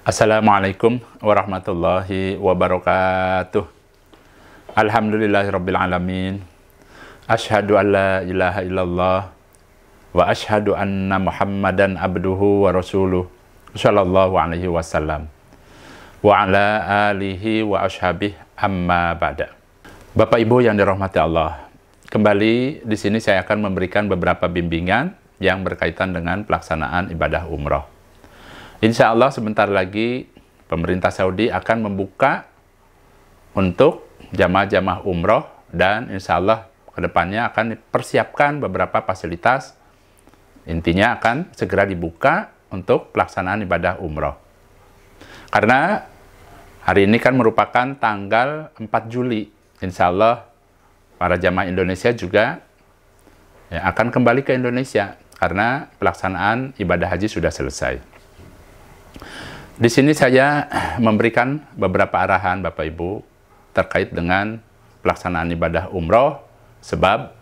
Assalamualaikum warahmatullahi wabarakatuh. Alhamdulillahirabbil alamin. Asyhadu an la ilaha illallah wa asyhadu anna Muhammadan abduhu wa rasuluh sallallahu alaihi wasallam wa ala alihi wa ashabihi amma ba'da. Bapak Ibu yang dirahmati Allah, kembali di sini saya akan memberikan beberapa bimbingan yang berkaitan dengan pelaksanaan ibadah umroh. Insya Allah sebentar lagi pemerintah Saudi akan membuka untuk jamaah-jamaah umroh dan insya Allah kedepannya akan dipersiapkan beberapa fasilitas. Intinya akan segera dibuka untuk pelaksanaan ibadah umroh. Karena hari ini kan merupakan tanggal 4 Juli. Insya Allah para jamaah Indonesia juga akan kembali ke Indonesia karena pelaksanaan ibadah haji sudah selesai. Di sini saya memberikan beberapa arahan Bapak Ibu terkait dengan pelaksanaan ibadah umroh, sebab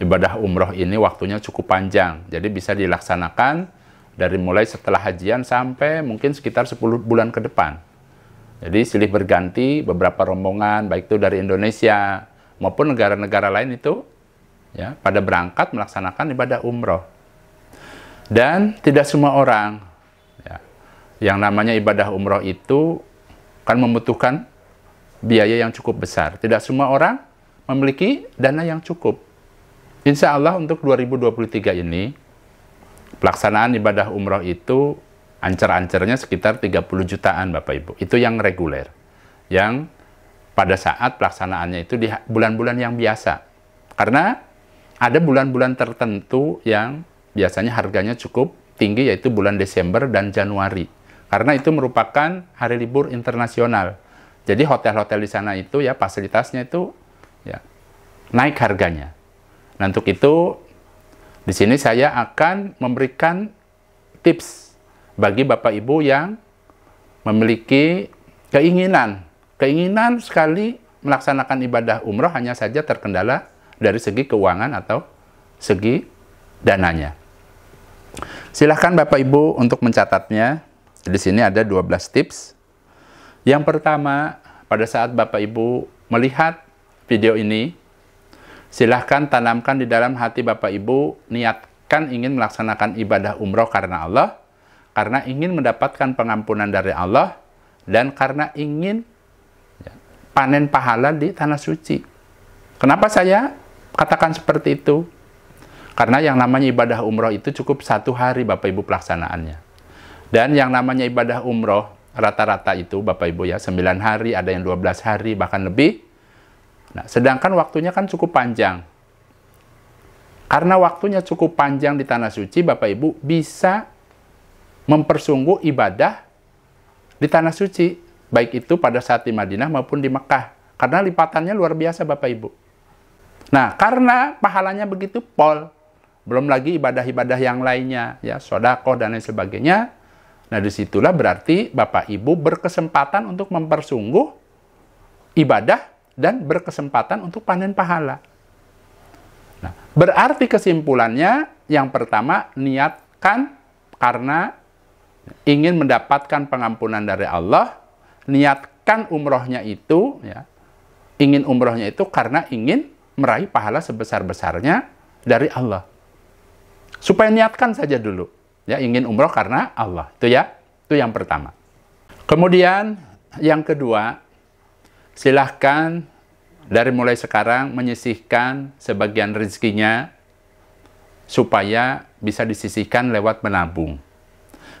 ibadah umroh ini waktunya cukup panjang, jadi bisa dilaksanakan dari mulai setelah hajian sampai mungkin sekitar 10 bulan ke depan. Jadi silih berganti beberapa rombongan, baik itu dari Indonesia maupun negara-negara lain itu ya pada berangkat melaksanakan ibadah umroh. Dan tidak semua orang yang namanya ibadah umroh itu kan membutuhkan biaya yang cukup besar. Tidak semua orang memiliki dana yang cukup. Insya Allah untuk 2023 ini, pelaksanaan ibadah umroh itu ancer-ancernya sekitar 30 jutaan Bapak Ibu. Itu yang reguler. Yang pada saat pelaksanaannya itu di bulan-bulan yang biasa. Karena ada bulan-bulan tertentu yang biasanya harganya cukup tinggi, yaitu bulan Desember dan Januari. Karena itu merupakan hari libur internasional. Jadi hotel-hotel di sana itu ya fasilitasnya itu ya naik harganya. Nah, untuk itu di sini saya akan memberikan tips bagi Bapak Ibu yang memiliki keinginan sekali melaksanakan ibadah umroh, hanya saja terkendala dari segi keuangan atau segi dananya. Silahkan Bapak Ibu untuk mencatatnya. Di sini ada 12 tips. Yang pertama, pada saat Bapak Ibu melihat video ini, silahkan tanamkan di dalam hati Bapak Ibu, niatkan ingin melaksanakan ibadah umroh karena Allah, karena ingin mendapatkan pengampunan dari Allah, dan karena ingin panen pahala di tanah suci. Kenapa saya katakan seperti itu? Karena yang namanya ibadah umroh itu cukup 1 hari Bapak Ibu pelaksanaannya. Dan yang namanya ibadah umroh, rata-rata itu Bapak Ibu ya, 9 hari, ada yang 12 hari, bahkan lebih. Nah, sedangkan waktunya kan cukup panjang. Karena waktunya cukup panjang di tanah suci, Bapak Ibu bisa mempersungguh ibadah di tanah suci. Baik itu pada saat di Madinah maupun di Mekah. Karena lipatannya luar biasa Bapak Ibu. Nah, karena pahalanya begitu pol, belum lagi ibadah-ibadah yang lainnya, ya, sedekah dan lain sebagainya. Nah, disitulah berarti Bapak Ibu berkesempatan untuk mempersungguh ibadah dan berkesempatan untuk panen pahala. Nah, berarti kesimpulannya, yang pertama, niatkan karena ingin mendapatkan pengampunan dari Allah, niatkan umrohnya itu, ya, ingin umrohnya itu karena ingin meraih pahala sebesar-besarnya dari Allah. Supaya niatkan saja dulu. Ya, ingin umroh karena Allah. Itu ya, itu yang pertama. Kemudian yang kedua, silahkan dari mulai sekarang menyisihkan sebagian rezekinya supaya bisa disisihkan lewat menabung.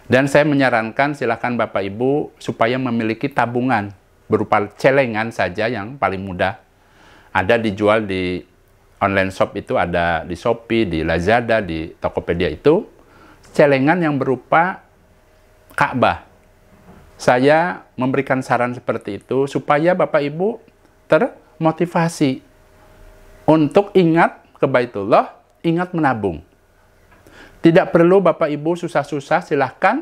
Dan saya menyarankan silahkan Bapak Ibu supaya memiliki tabungan berupa celengan saja yang paling mudah. Ada dijual di online shop itu, ada di Shopee, di Lazada, di Tokopedia itu. Celengan yang berupa Ka'bah. Saya memberikan saran seperti itu supaya Bapak Ibu termotivasi untuk ingat ke Baitullah, ingat menabung. Tidak perlu Bapak Ibu susah-susah, silahkan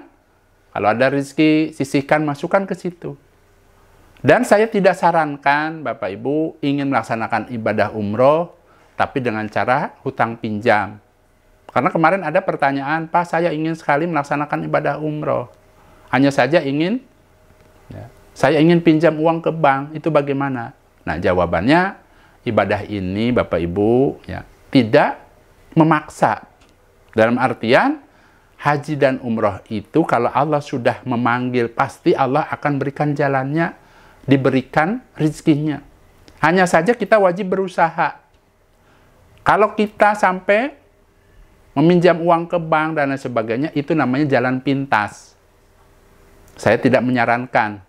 kalau ada rezeki sisihkan, masukkan ke situ. Dan saya tidak sarankan Bapak Ibu ingin melaksanakan ibadah umroh tapi dengan cara hutang pinjam. Karena kemarin ada pertanyaan, Pak, saya ingin sekali melaksanakan ibadah umroh. Hanya saja ingin Saya ingin pinjam uang ke bank, itu bagaimana? Nah, jawabannya, ibadah ini Bapak Ibu ya tidak memaksa. Dalam artian, haji dan umroh itu kalau Allah sudah memanggil, pasti Allah akan berikan jalannya, diberikan rezekinya. Hanya saja kita wajib berusaha. Kalau kita sampai meminjam uang ke bank dan lain sebagainya, itu namanya jalan pintas. Saya tidak menyarankan.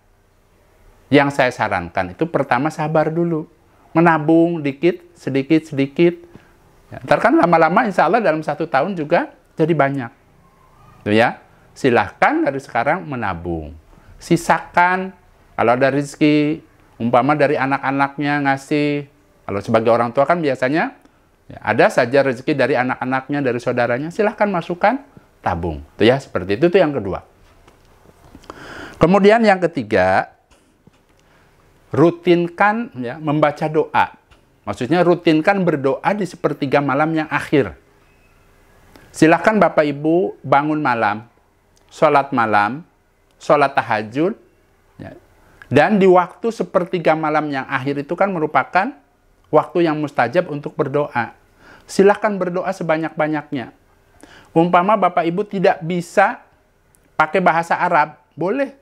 Yang saya sarankan itu pertama sabar dulu. Menabung dikit, sedikit. Ya, ntar kan lama-lama insya Allah dalam 1 tahun juga jadi banyak. Tuh ya, silahkan dari sekarang menabung. Sisakan, kalau ada rezeki, umpama dari anak-anaknya ngasih. Kalau sebagai orang tua kan biasanya ya, ada saja rezeki dari anak-anaknya, dari saudaranya, silahkan masukkan, tabung. Tuh ya, seperti itu tuh yang kedua. Kemudian yang ketiga, rutinkan ya, membaca doa. Maksudnya rutinkan berdoa di sepertiga malam yang akhir. Silahkan Bapak Ibu bangun malam, sholat tahajud, ya. Dan di waktu sepertiga malam yang akhir itu kan merupakan waktu yang mustajab untuk berdoa. Silahkan berdoa sebanyak-banyaknya. Umpama Bapak Ibu tidak bisa pakai bahasa Arab, boleh.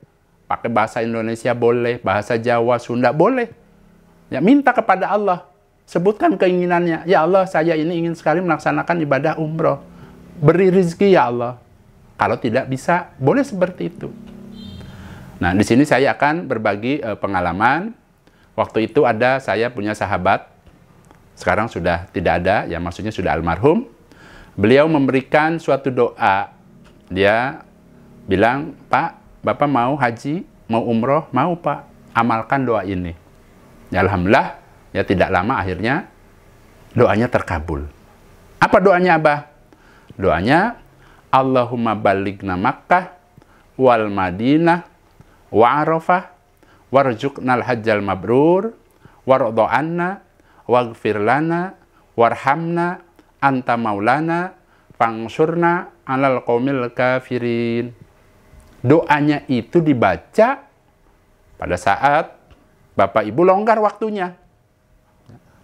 Pakai bahasa Indonesia boleh, bahasa Jawa, Sunda boleh. Ya, minta kepada Allah. Sebutkan keinginannya. Ya Allah, saya ini ingin sekali melaksanakan ibadah umroh. Beri rezeki ya Allah. Kalau tidak bisa, boleh seperti itu. Nah, di sini saya akan berbagi pengalaman. Waktu itu saya punya sahabat, sekarang sudah tidak ada, ya maksudnya sudah almarhum. Beliau memberikan suatu doa. Dia bilang, Pak, Bapak mau haji, mau umroh, mau Pak, amalkan doa ini. Ya, alhamdulillah, ya tidak lama akhirnya doanya terkabul. Apa doanya Abah? Doanya, Allahumma balighna Makkah wal Madinah wa Arafah warzuqnal hajjal mabrur wardo anna waghfir lana warhamna anta maulana fangsurna alal qaumil kafirin. Doanya itu dibaca pada saat Bapak Ibu longgar waktunya.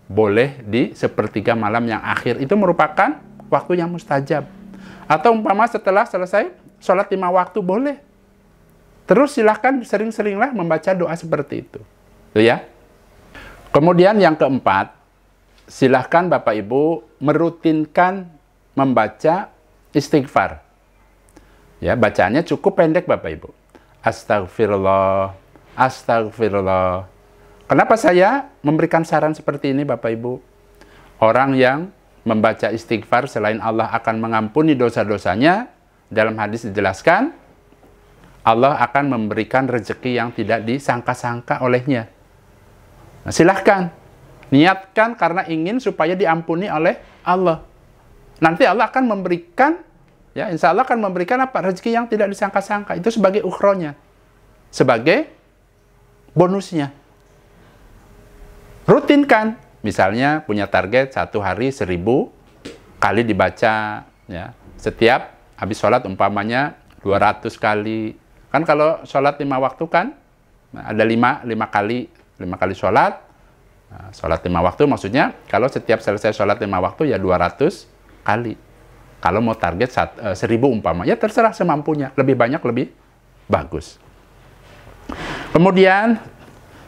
Boleh di sepertiga malam yang akhir, itu merupakan waktu yang mustajab. Atau umpama setelah selesai sholat 5 waktu, boleh. Terus silahkan sering-seringlah membaca doa seperti itu. Tuh ya. Kemudian yang keempat, silahkan Bapak Ibu merutinkan membaca istighfar. Ya, bacaannya cukup pendek Bapak Ibu. Astagfirullah, astagfirullah. Kenapa saya memberikan saran seperti ini Bapak Ibu? Orang yang membaca istighfar selain Allah akan mengampuni dosa-dosanya, dalam hadis dijelaskan, Allah akan memberikan rezeki yang tidak disangka-sangka olehnya. Nah, silahkan. Niatkan karena ingin supaya diampuni oleh Allah. Nanti Allah akan memberikan, ya insya Allah akan memberikan apa? Rezeki yang tidak disangka-sangka. Itu sebagai ukhronya. Sebagai bonusnya. Rutinkan. Misalnya punya target 1 hari 1000 kali dibaca. Ya. Setiap habis sholat umpamanya 200 kali. Kan kalau sholat 5 waktu kan ada 5 kali sholat. Nah, sholat 5 waktu maksudnya kalau setiap selesai sholat 5 waktu ya 200 kali. Kalau mau target 1000 umpama, ya terserah semampunya. Lebih banyak lebih bagus. Kemudian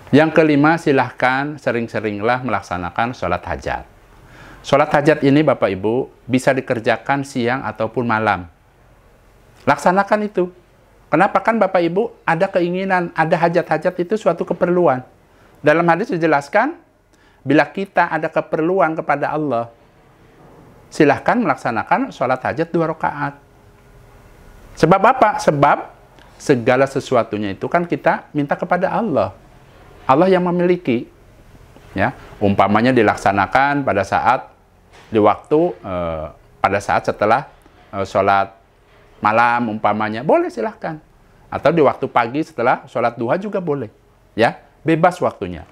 yang kelima, silahkan sering-seringlah melaksanakan sholat hajat. Sholat hajat ini Bapak Ibu bisa dikerjakan siang ataupun malam. Laksanakan itu. Kenapa? Kan Bapak Ibu ada keinginan, ada hajat-hajat itu suatu keperluan. Dalam hadis dijelaskan, bila kita ada keperluan kepada Allah, silahkan melaksanakan sholat hajat 2 rakaat. Sebab apa? Sebab segala sesuatunya itu kan kita minta kepada Allah. Allah yang memiliki. Ya, umpamanya dilaksanakan pada saat di waktu pada saat setelah sholat malam umpamanya, boleh silahkan. Atau di waktu pagi setelah sholat duha juga boleh. Ya, bebas waktunya.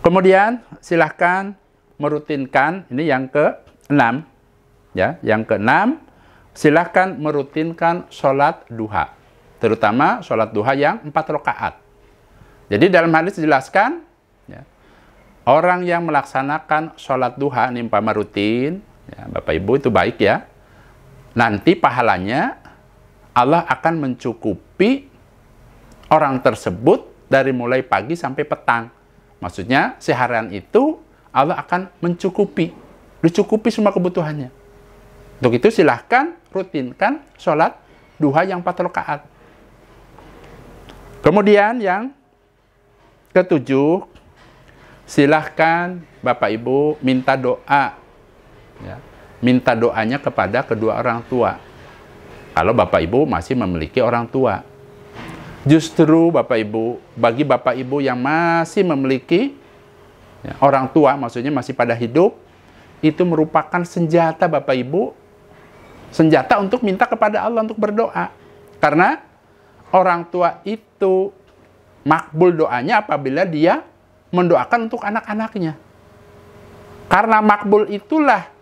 Kemudian silahkan merutinkan, ini yang ke-6. Ya, yang ke-6, silahkan merutinkan sholat duha. Terutama sholat duha yang 4 rakaat. Jadi dalam hadis dijelaskan, ya, orang yang melaksanakan sholat duha, ini umpama rutin, ya, Bapak Ibu itu baik ya, nanti pahalanya Allah akan mencukupi orang tersebut dari mulai pagi sampai petang. Maksudnya seharian itu Allah akan dicukupi semua kebutuhannya. Untuk itu silahkan rutinkan sholat duha yang 4 rakaat. Kemudian yang ketujuh, silahkan Bapak Ibu minta doa. Ya, minta doanya kepada kedua orang tua. Kalau Bapak Ibu masih memiliki orang tua. Justru Bapak Ibu, bagi Bapak Ibu yang masih memiliki ya, orang tua, maksudnya masih pada hidup, itu merupakan senjata Bapak Ibu, senjata untuk minta kepada Allah untuk berdoa. Karena orang tua itu makbul doanya apabila dia mendoakan untuk anak-anaknya. Karena makbul itulah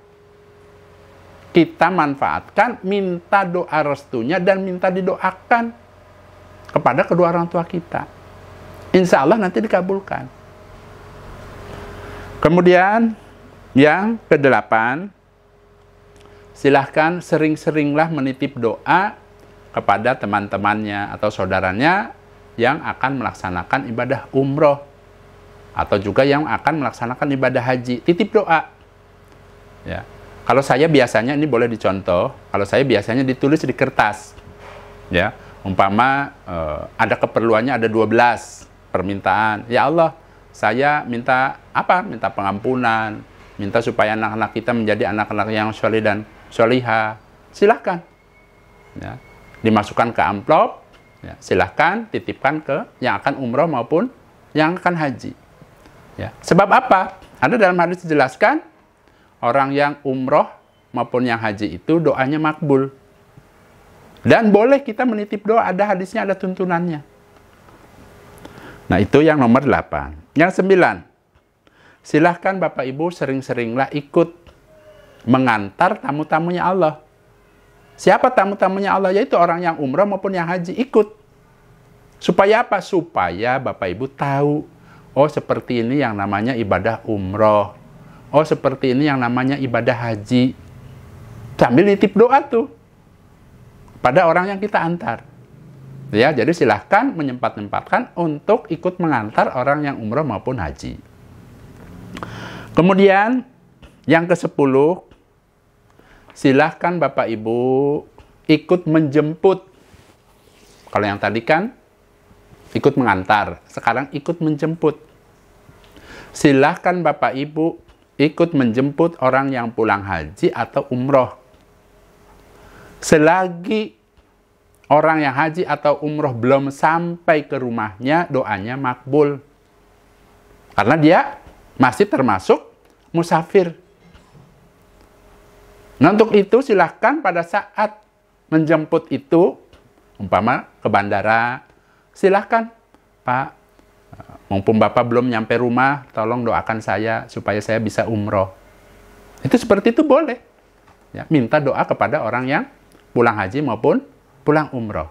kita manfaatkan, minta doa restunya dan minta didoakan kepada kedua orang tua kita. Insya Allah nanti dikabulkan. Kemudian yang ke-8, silahkan sering-seringlah menitip doa kepada teman-temannya atau saudaranya yang akan melaksanakan ibadah umroh atau juga yang akan melaksanakan ibadah haji. Titip doa. Ya. Kalau saya biasanya, ini boleh dicontoh, kalau saya biasanya ditulis di kertas. Ya, umpama ada keperluannya, ada 12 permintaan. Ya Allah, saya minta apa? Minta pengampunan, minta supaya anak-anak kita menjadi anak-anak yang soleh dan solihah. Silahkan. Ya. Dimasukkan ke amplop, ya, silahkan titipkan ke yang akan umroh maupun yang akan haji. Ya. Sebab apa? Ada dalam hadis dijelaskan, orang yang umroh maupun yang haji itu doanya makbul. Dan boleh kita menitip doa, ada hadisnya, ada tuntunannya. Nah, itu yang nomor 8. Yang 9, silahkan Bapak Ibu sering-seringlah ikut mengantar tamu-tamunya Allah. Siapa tamu-tamunya Allah? Yaitu orang yang umrah maupun yang haji, ikut. Supaya apa? Supaya Bapak Ibu tahu, oh seperti ini yang namanya ibadah umroh. Oh seperti ini yang namanya ibadah haji. Sambil nitip doa tuh pada orang yang kita antar. Ya, jadi silahkan menyempat-nyempatkan untuk ikut mengantar orang yang umroh maupun haji. Kemudian yang ke-10, silahkan Bapak Ibu ikut menjemput. Kalau yang tadi kan ikut mengantar, sekarang ikut menjemput. Silahkan Bapak Ibu ikut menjemput orang yang pulang haji atau umroh. Selagi orang yang haji atau umroh belum sampai ke rumahnya, doanya makbul. Karena dia masih termasuk musafir. Nah, untuk itu silahkan pada saat menjemput itu, umpama ke bandara, silahkan, Pak, mumpung Bapak belum nyampe rumah, tolong doakan saya supaya saya bisa umroh. Itu seperti itu boleh. Ya, minta doa kepada orang yang pulang haji maupun pulang umroh.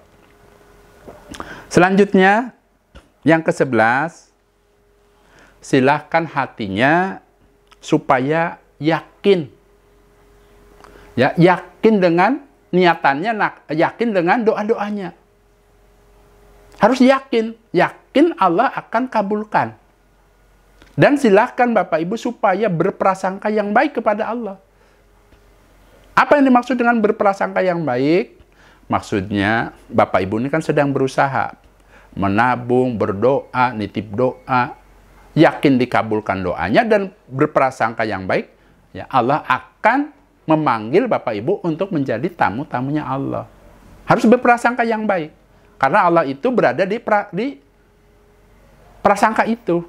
Selanjutnya, yang ke-11, silahkan hatinya supaya yakin. Ya, yakin dengan niatannya, yakin dengan doa-doanya. Harus yakin Allah akan kabulkan. Dan silahkan Bapak Ibu supaya berprasangka yang baik kepada Allah. Apa yang dimaksud dengan berprasangka yang baik? Maksudnya Bapak Ibu ini kan sedang berusaha menabung, berdoa, nitip doa, yakin dikabulkan doanya dan berprasangka yang baik, ya Allah akan memanggil Bapak Ibu untuk menjadi tamu-tamunya Allah. Harus berprasangka yang baik. Karena Allah itu berada di prasangka itu.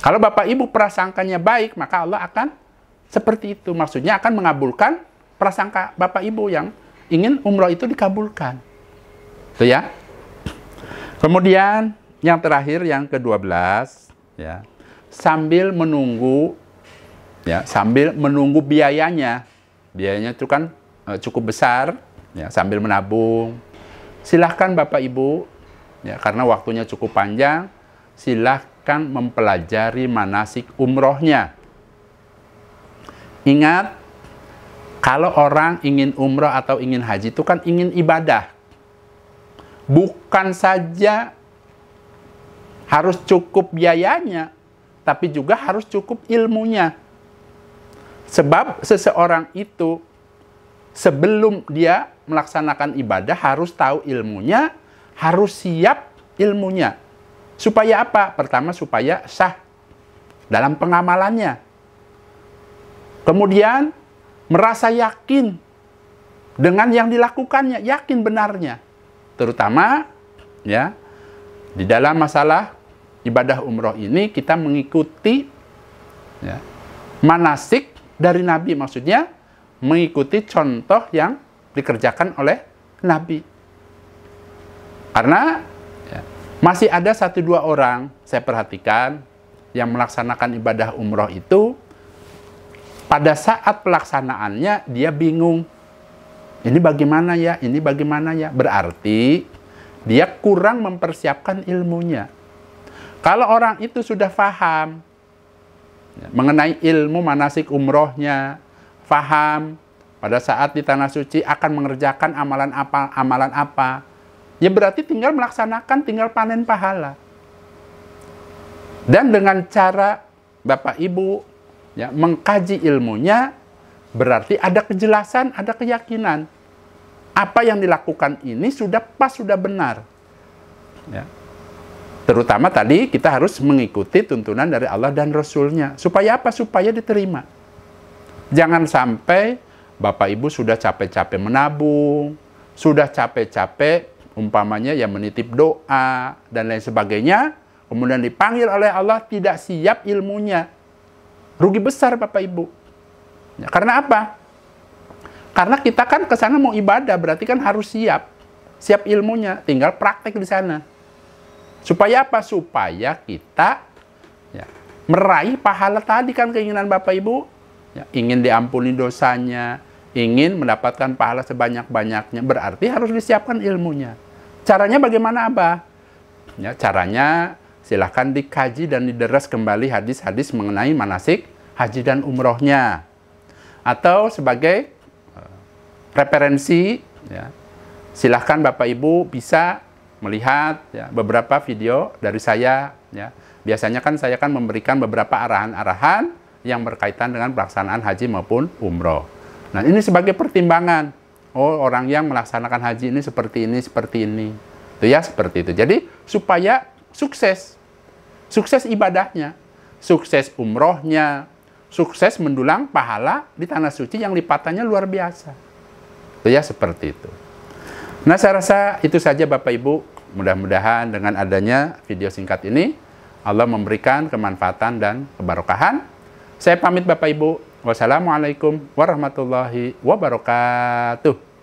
Kalau Bapak Ibu prasangkanya baik, maka Allah akan seperti itu. Maksudnya akan mengabulkan prasangka Bapak Ibu yang ingin umroh itu dikabulkan. Itu ya. Kemudian yang terakhir, yang ke-12, ya, sambil menunggu, ya, sambil menunggu biayanya. Biayanya itu kan cukup besar, ya, sambil menabung. Silahkan Bapak Ibu ya, karena waktunya cukup panjang, silahkan mempelajari manasik umrohnya. Ingat, kalau orang ingin umroh atau ingin haji itu kan ingin ibadah. Bukan saja harus cukup biayanya, tapi juga harus cukup ilmunya. Sebab seseorang itu sebelum dia melaksanakan ibadah harus tahu ilmunya, harus siap ilmunya. Supaya apa? Pertama, supaya sah dalam pengamalannya. Kemudian merasa yakin dengan yang dilakukannya, yakin benarnya. Terutama ya di dalam masalah ibadah umroh ini kita mengikuti ya, manasik dari Nabi, maksudnya mengikuti contoh yang dikerjakan oleh Nabi. Karena ya, masih ada 1-2 orang saya perhatikan yang melaksanakan ibadah umroh itu pada saat pelaksanaannya dia bingung. Ini bagaimana ya? Ini bagaimana ya? Berarti dia kurang mempersiapkan ilmunya. Kalau orang itu sudah paham ya, mengenai ilmu manasik umrohnya, paham pada saat di tanah suci akan mengerjakan amalan apa, ya berarti tinggal melaksanakan, tinggal panen pahala. Dan dengan cara Bapak Ibu ya, mengkaji ilmunya, berarti ada kejelasan, ada keyakinan. Apa yang dilakukan ini sudah pas, sudah benar. Ya. Terutama tadi kita harus mengikuti tuntunan dari Allah dan Rasul-Nya. Supaya apa? Supaya diterima. Jangan sampai Bapak Ibu sudah capek-capek menabung, sudah capek-capek umpamanya ya menitip doa, dan lain sebagainya, kemudian dipanggil oleh Allah tidak siap ilmunya. Rugi besar Bapak Ibu. Ya, karena apa? Karena kita kan ke sana mau ibadah, berarti kan harus siap. Siap ilmunya, tinggal praktek di sana. Supaya apa? Supaya kita ya, meraih pahala tadi kan keinginan Bapak Ibu. Ya, ingin diampuni dosanya, ingin mendapatkan pahala sebanyak-banyaknya, berarti harus disiapkan ilmunya. Caranya bagaimana, Abah? Ya, caranya silahkan dikaji dan dideras kembali hadis-hadis mengenai manasik haji dan umrohnya. Atau sebagai referensi, ya, silahkan Bapak Ibu bisa melihat ya, beberapa video dari saya. Ya. Biasanya kan saya kan memberikan beberapa arahan-arahan yang berkaitan dengan pelaksanaan haji maupun umroh. Nah, ini sebagai pertimbangan. Oh, orang yang melaksanakan haji ini seperti ini, seperti ini. Itu ya, seperti itu. Jadi, supaya sukses. Sukses ibadahnya. Sukses umrohnya. Sukses mendulang pahala di tanah suci yang lipatannya luar biasa. Itu ya, seperti itu. Nah, saya rasa itu saja Bapak Ibu. Mudah-mudahan dengan adanya video singkat ini, Allah memberikan kemanfaatan dan keberkahan. Saya pamit Bapak Ibu. Wassalamualaikum warahmatullahi wabarakatuh.